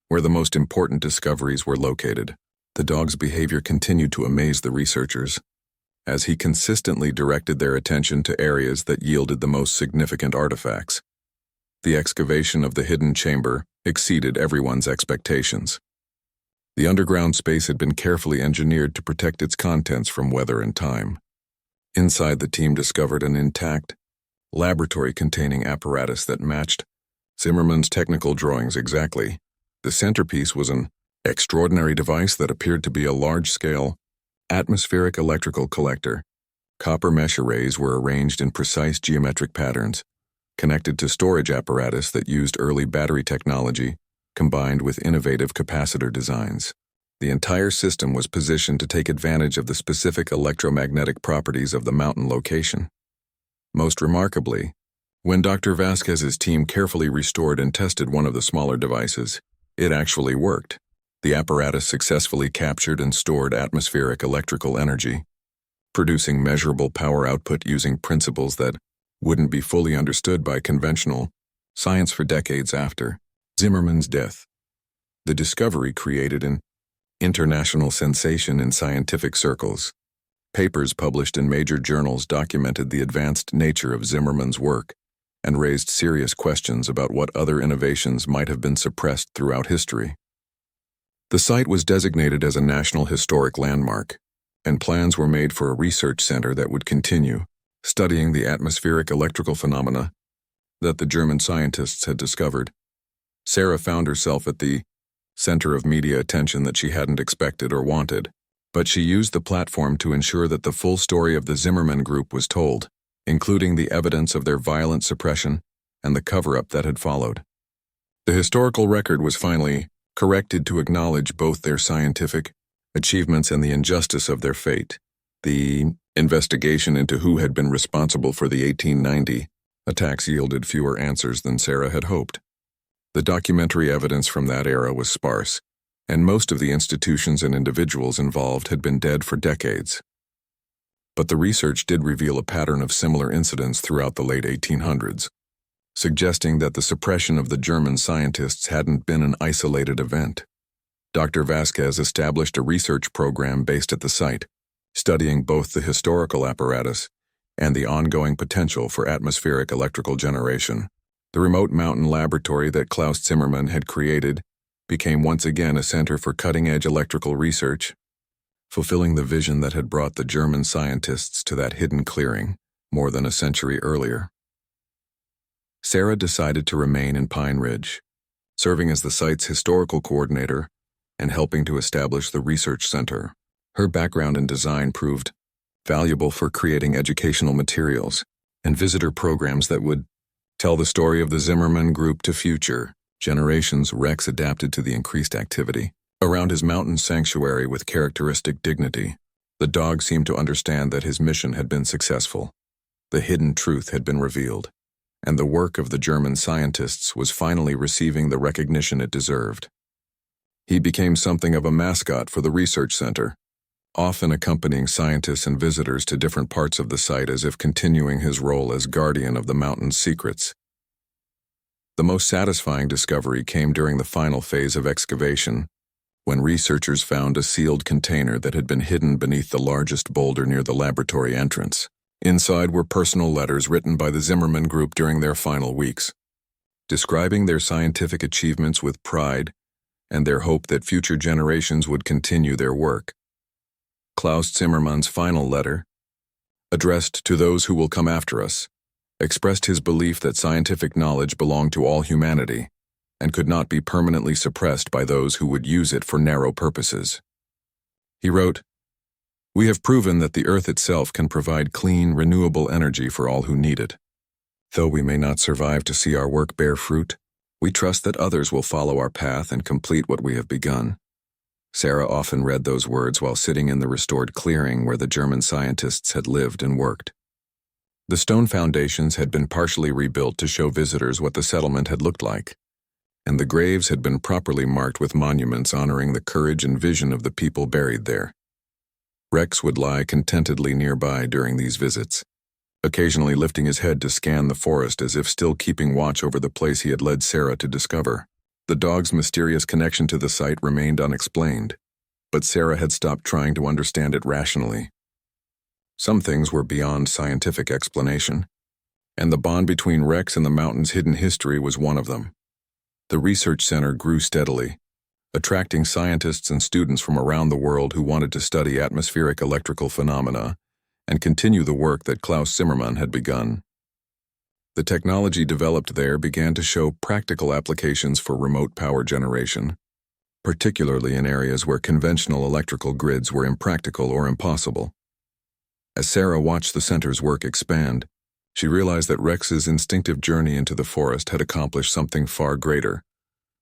where the most important discoveries were located. The dog's behavior continued to amaze the researchers, as he consistently directed their attention to areas that yielded the most significant artifacts. The excavation of the hidden chamber exceeded everyone's expectations. The underground space had been carefully engineered to protect its contents from weather and time. Inside, the team discovered an intact laboratory containing apparatus that matched Zimmerman's technical drawings exactly. The centerpiece was an extraordinary device that appeared to be a large-scale atmospheric electrical collector. Copper mesh arrays were arranged in precise geometric patterns, connected to storage apparatus that used early battery technology combined with innovative capacitor designs. The entire system was positioned to take advantage of the specific electromagnetic properties of the mountain location. Most remarkably, when Dr. Vasquez's team carefully restored and tested one of the smaller devices, it actually worked. The apparatus successfully captured and stored atmospheric electrical energy, producing measurable power output using principles that wouldn't be fully understood by conventional science for decades after Zimmerman's death. The discovery created an international sensation in scientific circles. Papers published in major journals documented the advanced nature of Zimmerman's work and raised serious questions about what other innovations might have been suppressed throughout history. The site was designated as a National Historic Landmark, and plans were made for a research center that would continue studying the atmospheric electrical phenomena that the German scientists had discovered. Sarah found herself at the center of media attention that she hadn't expected or wanted, but she used the platform to ensure that the full story of the Zimmerman Group was told, including the evidence of their violent suppression and the cover-up that had followed. The historical record was finally corrected to acknowledge both their scientific achievements and the injustice of their fate. The investigation into who had been responsible for the 1890 Attacks yielded fewer answers than Sarah had hoped. The documentary evidence from that era was sparse, and most of the institutions and individuals involved had been dead for decades. But the research did reveal a pattern of similar incidents throughout the late 1800s, suggesting that the suppression of the German scientists hadn't been an isolated event. Dr. Vasquez established a research program based at the site, studying both the historical apparatus and the ongoing potential for atmospheric electrical generation. The remote mountain laboratory that Klaus Zimmermann had created became once again a center for cutting-edge electrical research, fulfilling the vision that had brought the German scientists to that hidden clearing more than a century earlier. Sarah decided to remain in Pine Ridge, serving as the site's historical coordinator and helping to establish the research center. Her background in design proved valuable for creating educational materials and visitor programs that would tell the story of the Zimmermann Group to future generations. Rex adapted to the increased activity around his mountain sanctuary with characteristic dignity. The dog seemed to understand that his mission had been successful. The hidden truth had been revealed, and the work of the German scientists was finally receiving the recognition it deserved. He became something of a mascot for the research center, often accompanying scientists and visitors to different parts of the site as if continuing his role as guardian of the mountain's secrets. The most satisfying discovery came during the final phase of excavation, when researchers found a sealed container that had been hidden beneath the largest boulder near the laboratory entrance. Inside were personal letters written by the Zimmermann Group during their final weeks, describing their scientific achievements with pride and their hope that future generations would continue their work. Klaus Zimmermann's final letter, addressed to those who will come after us, expressed his belief that scientific knowledge belonged to all humanity and could not be permanently suppressed by those who would use it for narrow purposes. He wrote, "We have proven that the Earth itself can provide clean, renewable energy for all who need it. Though we may not survive to see our work bear fruit, we trust that others will follow our path and complete what we have begun." Sarah often read those words while sitting in the restored clearing where the German scientists had lived and worked. The stone foundations had been partially rebuilt to show visitors what the settlement had looked like, and the graves had been properly marked with monuments honoring the courage and vision of the people buried there. Rex would lie contentedly nearby during these visits, occasionally lifting his head to scan the forest as if still keeping watch over the place he had led Sarah to discover. The dog's mysterious connection to the site remained unexplained, but Sarah had stopped trying to understand it rationally. Some things were beyond scientific explanation, and the bond between Rex and the mountain's hidden history was one of them. The research center grew steadily, attracting scientists and students from around the world who wanted to study atmospheric electrical phenomena and continue the work that Klaus Zimmermann had begun. The technology developed there began to show practical applications for remote power generation, particularly in areas where conventional electrical grids were impractical or impossible. As Sarah watched the center's work expand, she realized that Rex's instinctive journey into the forest had accomplished something far greater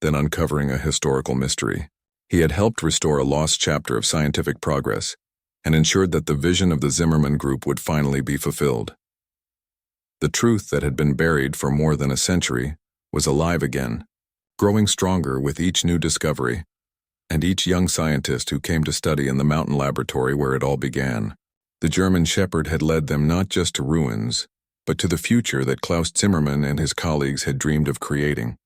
than uncovering a historical mystery. He had helped restore a lost chapter of scientific progress and ensured that the vision of the Zimmermann Group would finally be fulfilled. The truth that had been buried for more than a century was alive again, growing stronger with each new discovery, and each young scientist who came to study in the mountain laboratory where it all began. The German shepherd had led them not just to ruins, but to the future that Klaus Zimmermann and his colleagues had dreamed of creating.